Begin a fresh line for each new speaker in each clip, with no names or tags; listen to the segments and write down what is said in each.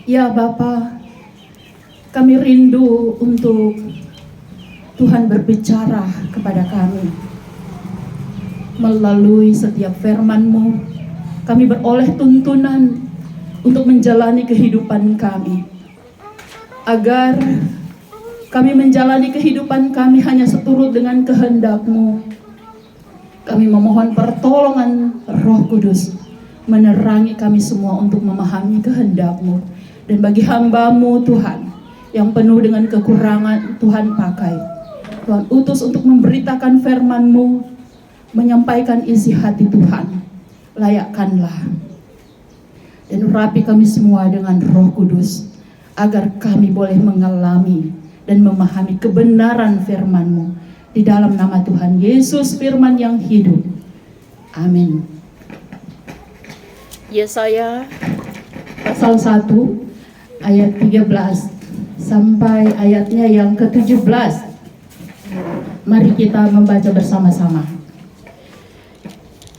Ya Bapa, kami rindu untuk Tuhan berbicara kepada kami. Melalui setiap firman-Mu, kami beroleh tuntunan untuk menjalani kehidupan kami. Agar kami menjalani kehidupan kami hanya seturut dengan kehendak-Mu. Kami memohon pertolongan Roh Kudus menerangi kami semua untuk memahami kehendak-Mu. Dan bagi hamba-Mu Tuhan yang penuh dengan kekurangan, Tuhan pakai, Tuhan utus untuk memberitakan firman-Mu, menyampaikan isi hati Tuhan. Layakkanlah dan urapi kami semua dengan Roh Kudus, agar kami boleh mengalami dan memahami kebenaran firman-Mu. Di dalam nama Tuhan Yesus, firman yang hidup. Amin. Yesaya pasal 1 ayat 13 sampai ayatnya yang ke-17. Mari kita membaca bersama-sama.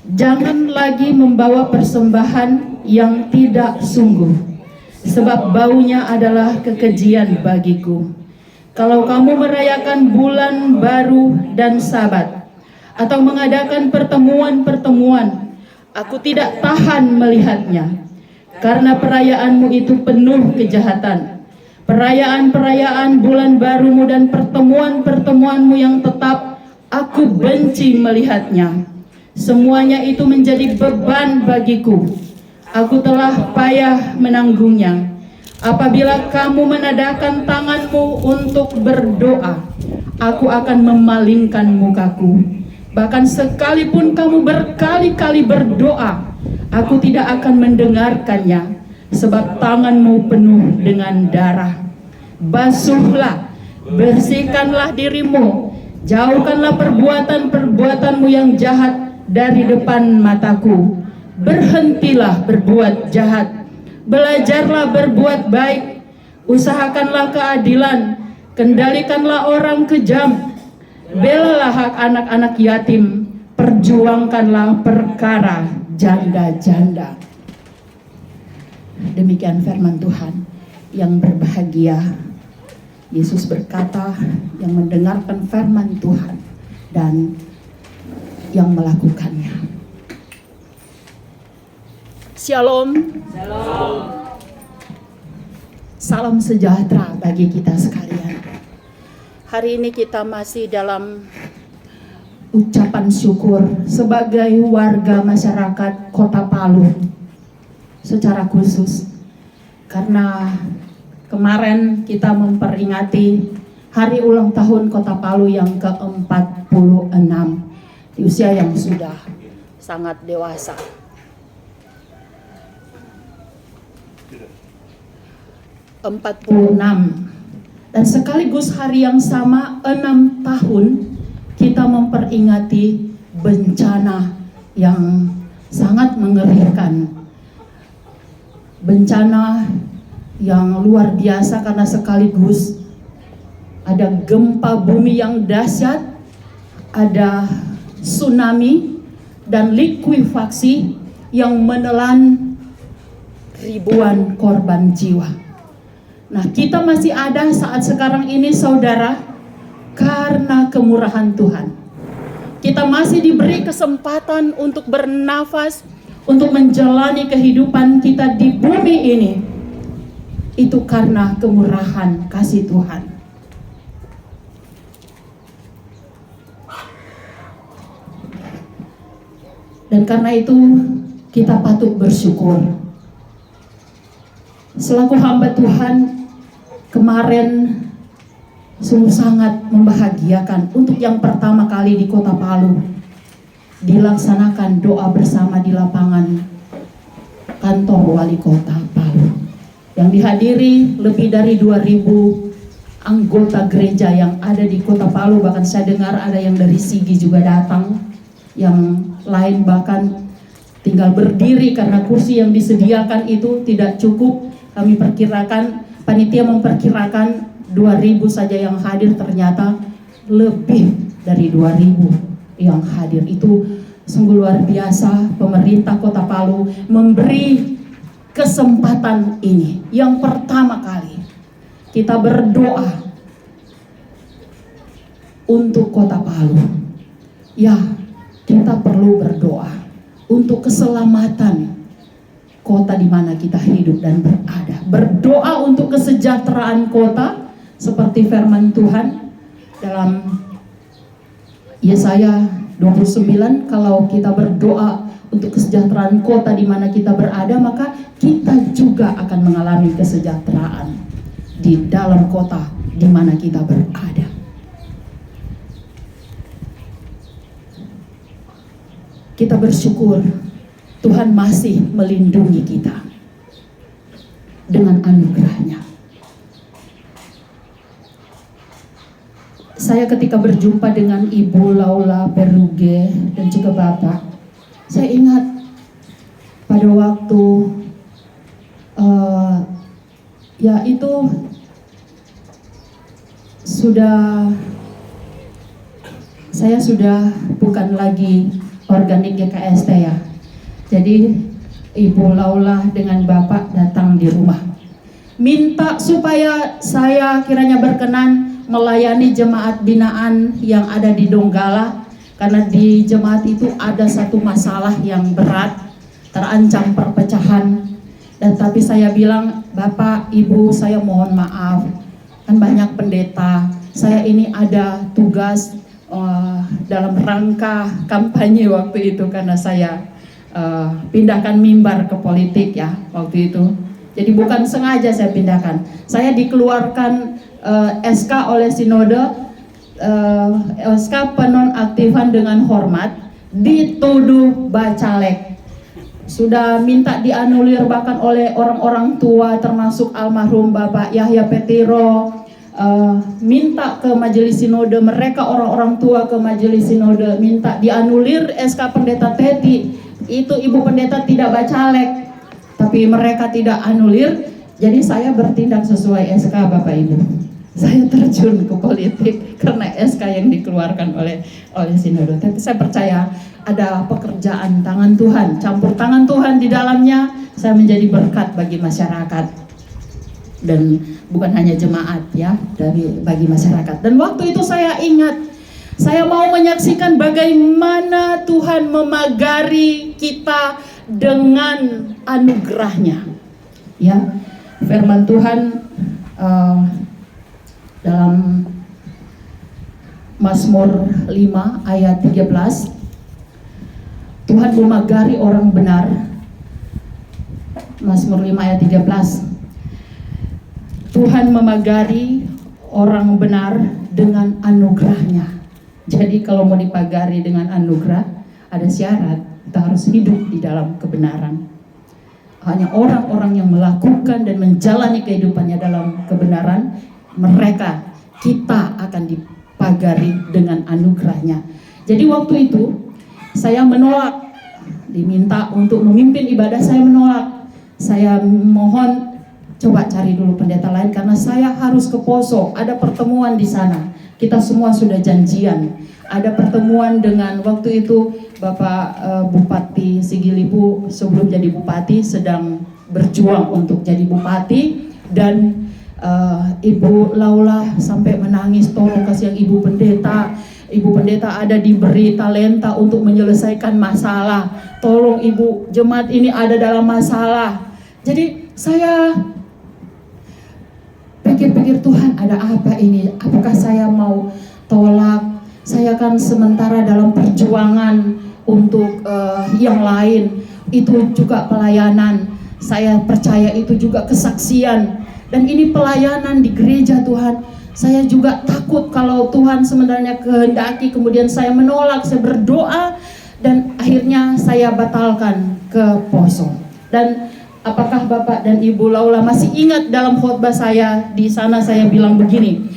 Jangan lagi membawa persembahan yang tidak sungguh, sebab baunya adalah kekejian bagiku. Kalau kamu merayakan bulan baru dan Sabat, atau mengadakan pertemuan-pertemuan, aku tidak tahan melihatnya. Karena perayaanmu itu penuh kejahatan. Perayaan-perayaan bulan barumu dan pertemuan-pertemuanmu yang tetap, aku benci melihatnya. Semuanya itu menjadi beban bagiku. Aku telah payah menanggungnya. Apabila kamu menadahkan tanganmu untuk berdoa, aku akan memalingkan mukaku. Bahkan sekalipun kamu berkali-kali berdoa, aku tidak akan mendengarkannya, sebab tanganmu penuh dengan darah. Basuhlah, bersihkanlah dirimu, jauhkanlah perbuatan-perbuatanmu yang jahat dari depan mataku. Berhentilah berbuat jahat, belajarlah berbuat baik, usahakanlah keadilan, kendalikanlah orang kejam, belalah hak anak-anak yatim, perjuangkanlah perkara janda-janda. Demikian firman Tuhan. Yang berbahagia, Yesus berkata, yang mendengarkan firman Tuhan dan yang melakukannya. Shalom.
Shalom.
Salam sejahtera bagi kita sekalian. Hari ini kita masih dalam ucapan syukur sebagai warga masyarakat Kota Palu secara khusus, karena kemarin kita memperingati hari ulang tahun Kota Palu yang ke-46 di usia yang sudah sangat dewasa. 46, dan sekaligus hari yang sama 6 tahun kita memperingati bencana yang sangat mengerikan. Bencana yang luar biasa karena sekaligus ada gempa bumi yang dahsyat, ada tsunami dan likuifaksi yang menelan ribuan korban jiwa. Nah, kita masih ada saat sekarang ini, saudara, karena kemurahan Tuhan. Kita masih diberi kesempatan untuk bernafas, untuk menjalani kehidupan kita di bumi ini. Itu karena kemurahan kasih Tuhan. Dan karena itu kita patut bersyukur. Selaku hamba Tuhan, kemarin sungguh sangat membahagiakan untuk yang pertama kali di Kota Palu dilaksanakan doa bersama di lapangan kantor wali kota Palu, yang dihadiri lebih dari 2.000 anggota gereja yang ada di Kota Palu. Bahkan saya dengar ada yang dari Sigi juga datang, yang lain bahkan tinggal berdiri karena kursi yang disediakan itu tidak cukup. Kami perkirakan, panitia memperkirakan 2.000 saja yang hadir, ternyata lebih dari 2.000 yang hadir. Itu sungguh luar biasa. Pemerintah Kota Palu memberi kesempatan ini. Yang pertama kali kita berdoa untuk Kota Palu. Ya, kita perlu berdoa untuk keselamatan kota di mana kita hidup dan berada. Berdoa untuk kesejahteraan kota seperti firman Tuhan dalam Yesaya 29, kalau kita berdoa untuk kesejahteraan kota di mana kita berada, maka kita juga akan mengalami kesejahteraan di dalam kota di mana kita berada. Kita bersyukur Tuhan masih melindungi kita dengan anugerahnya. Saya ketika berjumpa dengan Ibu Laula Peruge dan juga Bapak, saya ingat pada waktu ya itu saya sudah bukan lagi organik GKST ya. Jadi Ibu Laula dengan Bapak datang di rumah, minta supaya saya kiranya berkenan melayani jemaat binaan yang ada di Donggala, karena di jemaat itu ada satu masalah yang berat, terancam perpecahan. Dan tapi saya bilang, Bapak, Ibu, saya mohon maaf, kan banyak pendeta, saya ini ada tugas dalam rangka kampanye waktu itu, karena saya pindahkan mimbar ke politik ya waktu itu. Jadi bukan sengaja saya pindahkan. Saya dikeluarkan SK oleh sinode, SK penonaktifan dengan hormat, dituduh bacalek. Sudah minta dianulir bahkan oleh orang-orang tua termasuk almarhum Bapak Yahya Petiro. Minta ke majelis sinode, mereka orang-orang tua ke majelis sinode minta dianulir SK pendeta Teti. Itu ibu pendeta tidak bacalek, tapi mereka tidak anulir. Jadi saya bertindak sesuai SK Bapak Ibu. Saya terjun ke politik karena SK yang dikeluarkan oleh sinode. Tapi saya percaya ada pekerjaan tangan Tuhan, campur tangan Tuhan di dalamnya. Saya menjadi berkat bagi masyarakat. Dan bukan hanya jemaat ya, bagi masyarakat. Dan waktu itu saya ingat, saya mau menyaksikan bagaimana Tuhan memagari kita dengan anugerahnya. Ya, firman Tuhan dalam Mazmur 5 ayat 13, Tuhan memagari orang benar. Mazmur 5 ayat 13. Tuhan memagari orang benar dengan anugerahnya. Jadi kalau mau dipagari dengan anugerah, ada syarat, kita harus hidup di dalam kebenaran. Hanya orang-orang yang melakukan dan menjalani kehidupannya dalam kebenaran, kita akan dipagari dengan anugerahnya. Jadi waktu itu saya menolak, diminta untuk memimpin ibadah, saya menolak. Saya mohon, coba cari dulu pendeta lain karena saya harus ke Poso, ada pertemuan di sana. Kita semua sudah janjian. Ada pertemuan dengan waktu itu Bapak Bupati Sigilipu sebelum jadi bupati sedang berjuang untuk jadi bupati, dan Ibu Laula sampai menangis, tolong kasihan Ibu Pendeta. Ibu Pendeta ada diberi talenta untuk menyelesaikan masalah. Tolong Ibu, jemaat ini ada dalam masalah. Jadi saya pikir-pikir, Tuhan ada apa ini? Apakah saya mau tolak? Saya kan sementara dalam perjuangan untuk yang lain. Itu juga pelayanan. Saya percaya itu juga kesaksian. Dan ini pelayanan di gereja Tuhan. Saya juga takut kalau Tuhan sebenarnya kehendaki, kemudian saya menolak, saya berdoa, dan akhirnya saya batalkan ke Poso. Dan apakah Bapak dan Ibu Laula masih ingat dalam khotbah saya di sana saya bilang begini,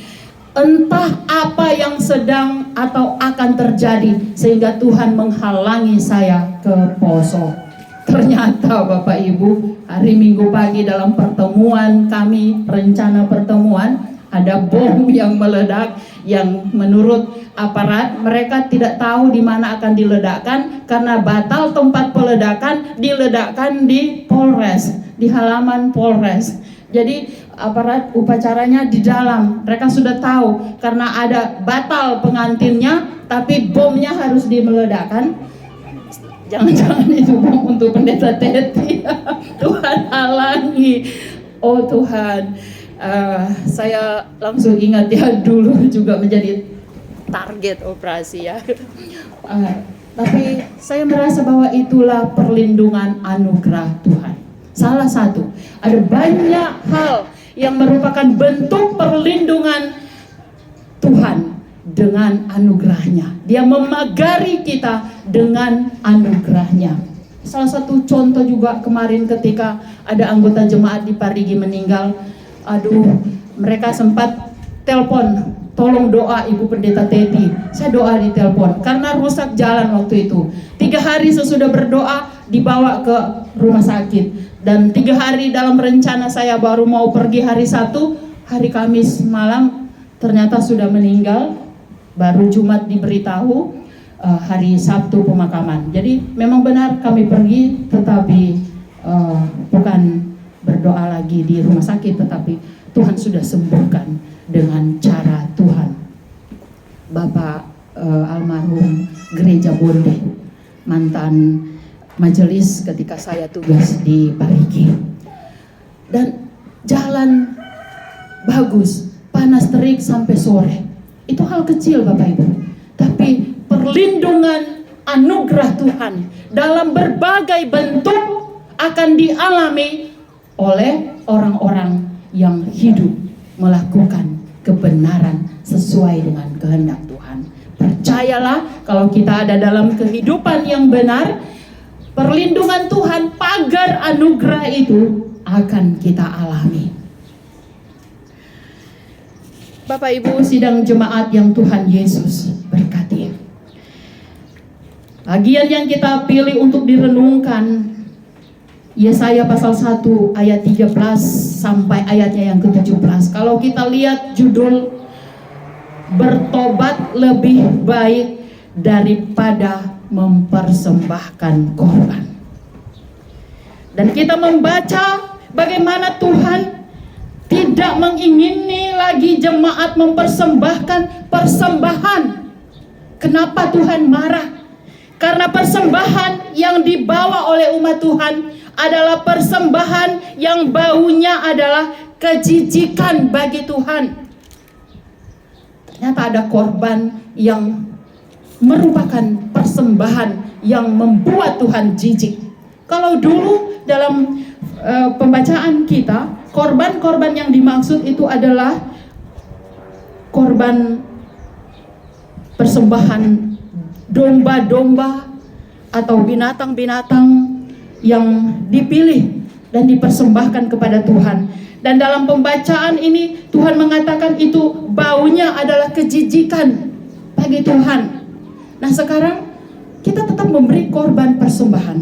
entah apa yang sedang atau akan terjadi sehingga Tuhan menghalangi saya ke Poso. Ternyata Bapak Ibu, hari Minggu pagi dalam pertemuan kami, rencana pertemuan, Ada bom yang meledak yang menurut aparat mereka tidak tahu di mana akan diledakkan karena batal tempat peledakan, diledakkan di Polres, di halaman Polres. Jadi aparat upacaranya di dalam, mereka sudah tahu karena ada batal pengantinnya, tapi bomnya harus dimeledakkan. Jangan-jangan itu bom untuk pendeta Teti. Tuhan halangi. Oh Tuhan, saya langsung ingat ya, dulu juga menjadi target operasi ya. Tapi saya merasa bahwa itulah perlindungan anugerah Tuhan. Salah satu, ada banyak hal yang merupakan bentuk perlindungan Tuhan dengan anugerahnya. Dia memagari kita dengan anugerahnya. Salah satu contoh juga kemarin ketika ada anggota jemaat di Parigi meninggal. Aduh, mereka sempat telepon, tolong doa Ibu Pendeta Teti. Saya doa di telepon karena rusak jalan waktu itu. 3 hari sesudah berdoa dibawa ke rumah sakit. Dan 3 hari dalam rencana saya baru mau pergi hari Sabtu, hari Kamis malam ternyata sudah meninggal. Baru Jumat diberitahu, hari Sabtu pemakaman. Jadi memang benar kami pergi, tetapi bukan berdoa lagi di rumah sakit, tetapi Tuhan sudah sembuhkan dengan cara Tuhan. Bapak almarhum Gereja Bonde, mantan majelis ketika saya tugas di Parigi. Dan jalan bagus, panas terik sampai sore. Itu hal kecil Bapak Ibu. Tapi perlindungan anugerah Tuhan dalam berbagai bentuk akan dialami oleh orang-orang yang hidup melakukan kebenaran sesuai dengan kehendak Tuhan. Percayalah, kalau kita ada dalam kehidupan yang benar, perlindungan Tuhan, pagar anugerah itu akan kita alami. Bapak Ibu sidang jemaat yang Tuhan Yesus berkati. Bagian yang kita pilih untuk direnungkan Yesaya pasal 1 ayat 13 sampai ayatnya yang ke-17. Kalau kita lihat judul, bertobat lebih baik daripada mempersembahkan korban. Dan kita membaca bagaimana Tuhan tidak mengingini lagi jemaat mempersembahkan persembahan. Kenapa Tuhan marah? Karena persembahan yang dibawa oleh umat Tuhan adalah persembahan yang baunya adalah kejijikan bagi Tuhan. Ternyata ada korban yang merupakan persembahan yang membuat Tuhan jijik. Kalau dulu dalam pembacaan kita, korban-korban yang dimaksud itu adalah korban persembahan domba-domba atau binatang-binatang yang dipilih dan dipersembahkan kepada Tuhan. Dan dalam pembacaan ini Tuhan mengatakan itu baunya adalah kejijikan bagi Tuhan. Nah sekarang kita tetap memberi korban persembahan,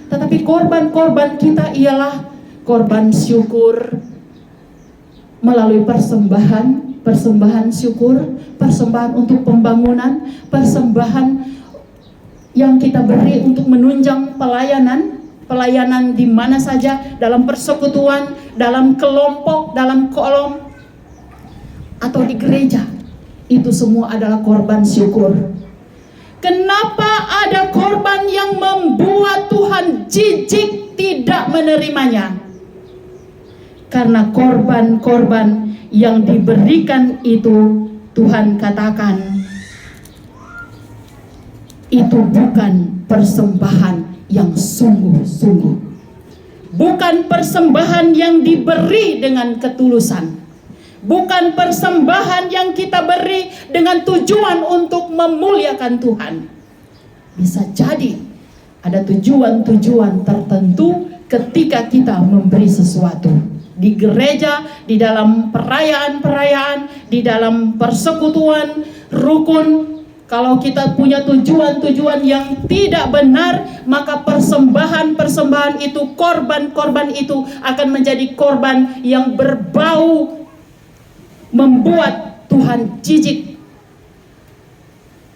tetapi korban-korban kita ialah korban syukur melalui persembahan syukur, persembahan untuk pembangunan, persembahan yang kita beri untuk menunjang pelayanan di mana saja, dalam persekutuan, dalam kelompok, dalam kolom, atau di gereja. Itu semua adalah korban syukur. Kenapa ada korban yang membuat Tuhan jijik tidak menerimanya? Karena korban-korban yang diberikan itu Tuhan katakan itu bukan persembahan yang sungguh-sungguh, bukan persembahan yang diberi dengan ketulusan, bukan persembahan yang kita beri dengan tujuan untuk memuliakan Tuhan. Bisa jadi ada tujuan-tujuan tertentu ketika kita memberi sesuatu di gereja, di dalam perayaan-perayaan, di dalam persekutuan, rukun. Kalau kita punya tujuan-tujuan yang tidak benar, maka persembahan-persembahan itu, korban-korban itu akan menjadi korban yang berbau membuat Tuhan jijik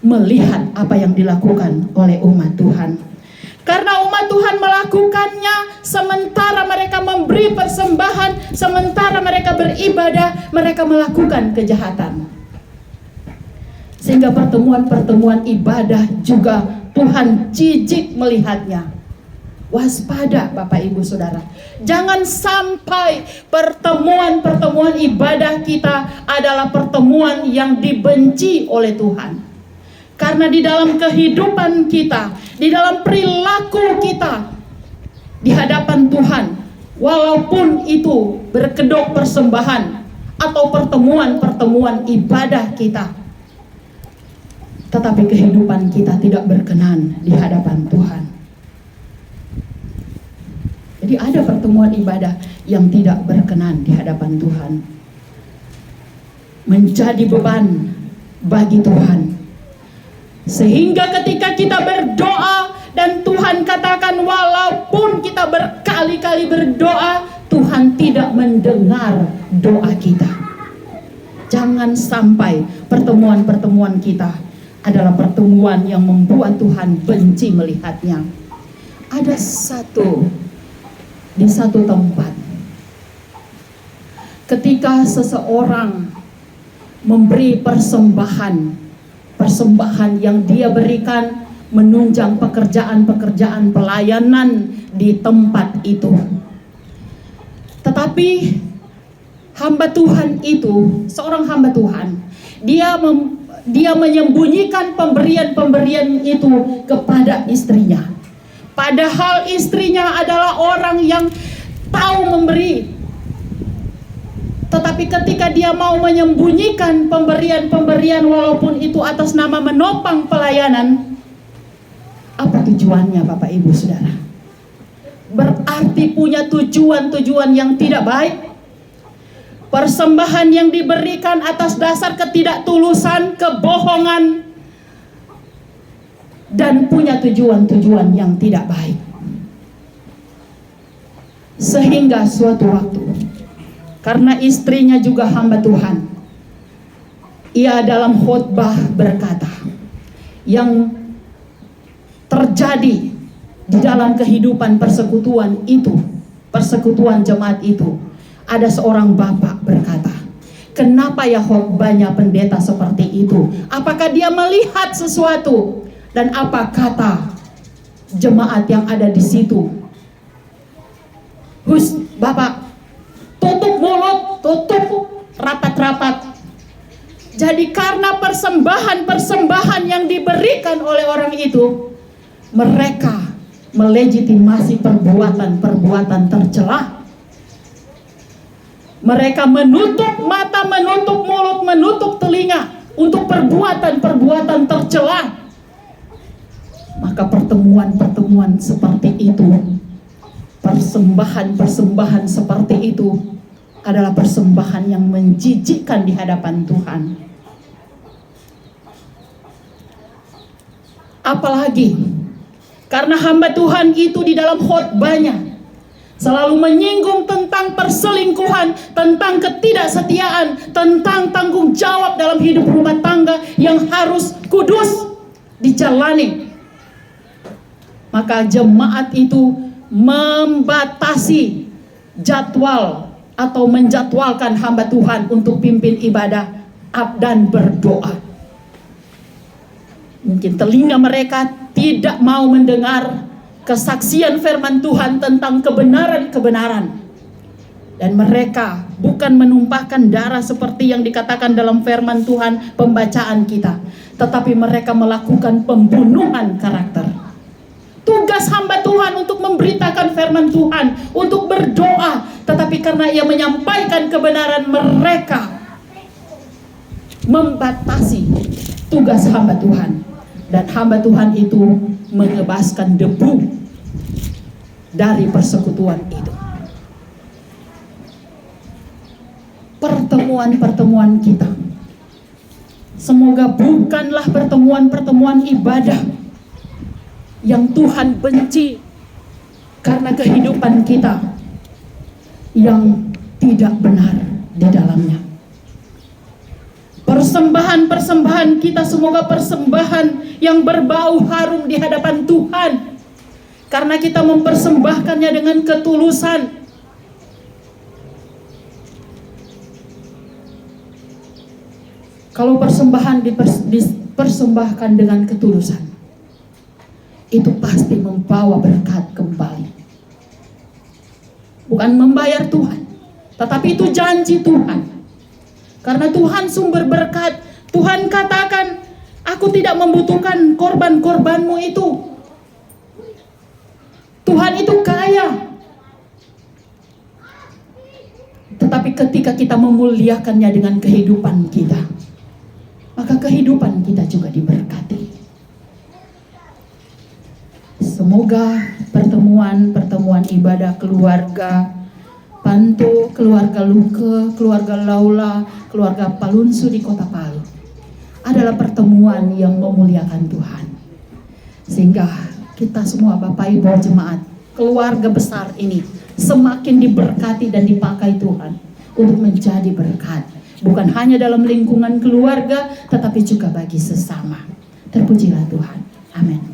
melihat apa yang dilakukan oleh umat Tuhan. Karena umat Tuhan melakukannya sementara mereka memberi persembahan, sementara mereka beribadah, mereka melakukan kejahatan. Sehingga pertemuan-pertemuan ibadah juga Tuhan jijik melihatnya. Waspada Bapak Ibu Saudara. Jangan sampai pertemuan-pertemuan ibadah kita adalah pertemuan yang dibenci oleh Tuhan. Karena di dalam kehidupan kita, di dalam perilaku kita di hadapan Tuhan, walaupun itu berkedok persembahan atau pertemuan-pertemuan ibadah kita, tetapi kehidupan kita tidak berkenan di hadapan Tuhan. Jadi ada pertemuan ibadah yang tidak berkenan di hadapan Tuhan, menjadi beban bagi Tuhan. Sehingga ketika kita berdoa dan Tuhan katakan walaupun kita berkali-kali berdoa, Tuhan tidak mendengar doa kita. Jangan sampai pertemuan-pertemuan kita adalah pertemuan yang membuat Tuhan benci melihatnya. Ada di satu tempat, ketika seseorang memberi persembahan yang dia berikan menunjang pekerjaan-pekerjaan pelayanan di tempat itu. Tetapi hamba Tuhan itu, seorang hamba Tuhan, dia menyembunyikan pemberian-pemberian itu kepada istrinya. Padahal istrinya adalah orang yang tahu memberi. Tetapi ketika dia mau menyembunyikan pemberian-pemberian walaupun itu atas nama menopang pelayanan, apa tujuannya Bapak Ibu Saudara? Berarti punya tujuan-tujuan yang tidak baik. Persembahan yang diberikan atas dasar ketidaktulusan, kebohongan, dan punya tujuan-tujuan yang tidak baik. Sehingga suatu waktu, karena istrinya juga hamba Tuhan, ia dalam khotbah berkata, yang terjadi di dalam kehidupan persekutuan itu, persekutuan jemaat itu, ada seorang bapak berkata, kenapa ya khotbahnya pendeta seperti itu? Apakah dia melihat sesuatu? Dan apa kata jemaat yang ada di situ? Bapak, tutup mulut, tutup rapat-rapat. Jadi karena persembahan-persembahan yang diberikan oleh orang itu, mereka melegitimasi perbuatan-perbuatan tercela. Mereka menutup mata, menutup mulut, menutup telinga untuk perbuatan-perbuatan tercela. Maka pertemuan-pertemuan seperti itu, persembahan-persembahan seperti itu adalah persembahan yang menjijikkan di hadapan Tuhan. Apalagi karena hamba Tuhan itu di dalam khotbahnya selalu menyinggung tentang perselingkuhan, tentang ketidaksetiaan, tentang tanggung jawab dalam hidup rumah tangga yang harus kudus dijalani. Maka jemaat itu membatasi jadwal atau menjadwalkan hamba Tuhan untuk pimpin ibadah dan berdoa. Mungkin telinga mereka tidak mau mendengar kesaksian firman Tuhan tentang kebenaran-kebenaran. Dan mereka bukan menumpahkan darah seperti yang dikatakan dalam firman Tuhan pembacaan kita, tetapi mereka melakukan pembunuhan karakter. Tugas hamba Tuhan untuk memberitakan firman Tuhan, untuk berdoa, tetapi karena ia menyampaikan kebenaran, mereka membatasi tugas hamba Tuhan. Dan hamba Tuhan itu mengebaskan debu dari persekutuan itu. Pertemuan-pertemuan kita, semoga bukanlah pertemuan-pertemuan ibadah yang Tuhan benci karena kehidupan kita yang tidak benar di dalamnya. Persembahan-persembahan kita semoga persembahan yang berbau harum di hadapan Tuhan, karena kita mempersembahkannya dengan ketulusan. Kalau persembahan dipersembahkan dengan ketulusan, itu pasti membawa berkat kembali. Bukan membayar Tuhan, tetapi itu janji Tuhan. Karena Tuhan sumber berkat. Tuhan katakan, aku tidak membutuhkan korban-korbanmu itu. Tuhan itu kaya. Tetapi ketika kita memuliakannya dengan kehidupan kita, maka kehidupan kita juga diberkati. Semoga pertemuan ibadah keluarga Panto, keluarga Luke, keluarga Laula, keluarga Palunsu di Kota Palu adalah pertemuan yang memuliakan Tuhan. Sehingga kita semua Bapak Ibu jemaat, keluarga besar ini semakin diberkati dan dipakai Tuhan untuk menjadi berkat. Bukan hanya dalam lingkungan keluarga, tetapi juga bagi sesama. Terpujilah Tuhan. Amin.